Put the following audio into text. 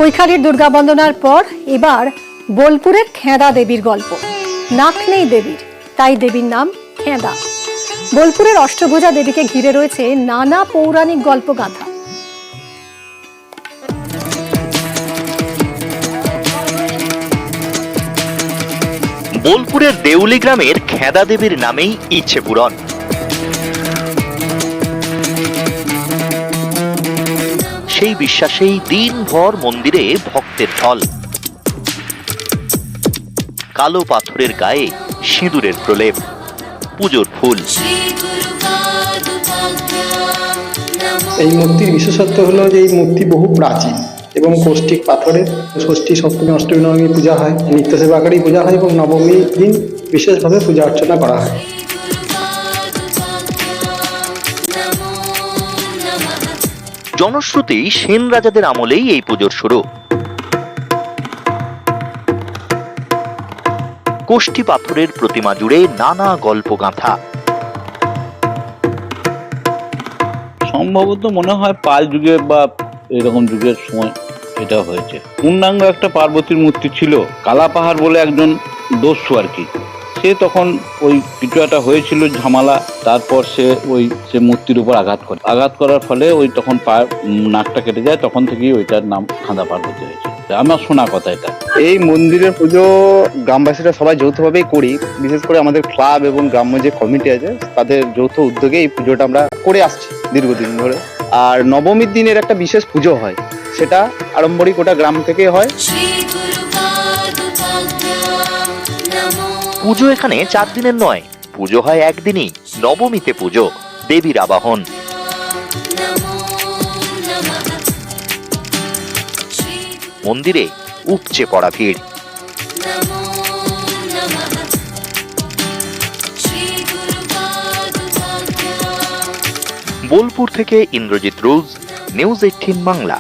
কৈখালির দুর্গা বন্দনার পর এবার বোলপুরের খেঁদা দেবীর গল্প। নাক নেই দেবীর, তাই দেবীর নাম খেঁদা। বোলপুরের অষ্টভুজা দেবীকে ঘিরে রয়েছে নানা পৌরাণিক গল্পগাথা। বোলপুরের দেউলি গ্রামের খেঁদা দেবীর নামেই ইচ্ছে পূরণ। সেই বিশ্বাসেই দিনভর মন্দিরে ভক্তের ঢল। কালো পাথরের গায়ে সিঁদুরের প্রলেপ, পুজোর ফুল। এই মূর্তির বিশেষত্ব হলো যে এই মূর্তি বহু প্রাচীন এবং কৌষ্টিক পাথরের। ষষ্ঠী, সপ্তমী, অষ্টমী, নবমী পূজা হয়, নিত্য সেবাকারী পূজা হয় এবং নবমী দিন বিশেষভাবে পূজা অর্চনা করা হয়। জনশ্রুতি সেন রাজাদের আমলেই এই পুজোর শুরু। কোষ্ঠী পাথরের প্রতিমা জুড়ে নানা গল্পগাথা। সম্ভবত মনে হয় পাল যুগে বা এরকম যুগের সময় এটা হয়েছে। পূর্ণাঙ্গ একটা পার্বতীর মূর্তি ছিল, কালা পাহাড় বলে একজন দস্যু আর কি। সে তখন ওই কিছু একটা হয়েছিল ঝামেলা, তারপর সে মূর্তির উপর আঘাত করার ফলে ওই তখন নাকটা কেটে যায়, তখন থেকেই ওইটার নাম খাঁদা পার্বতী হয়েছে। আমার শোনা কথা এটা। এই মন্দিরের পুজো গ্রামবাসীরা সবাই যৌথভাবেই করি। বিশেষ করে আমাদের ক্লাব এবং গ্রাম্য যে কমিটি আছে তাদের যৌথ উদ্যোগে এই পুজোটা আমরা করে আসছি দীর্ঘদিন ধরে। আর নবমীর দিনের একটা বিশেষ পুজো হয়, সেটা আড়ম্বরী গোটা গ্রাম থেকে হয়। পুজো এখানে 4 দিনের নয়, পুজো হয় একদিনই। নবমীতে পুজো, দেবীর আবাহন। মন্দিরে উপচে পড়া ভিড়। বোলপুর থেকে ইন্দ্রজিৎ রোজ, নিউজ 18 বাংলা।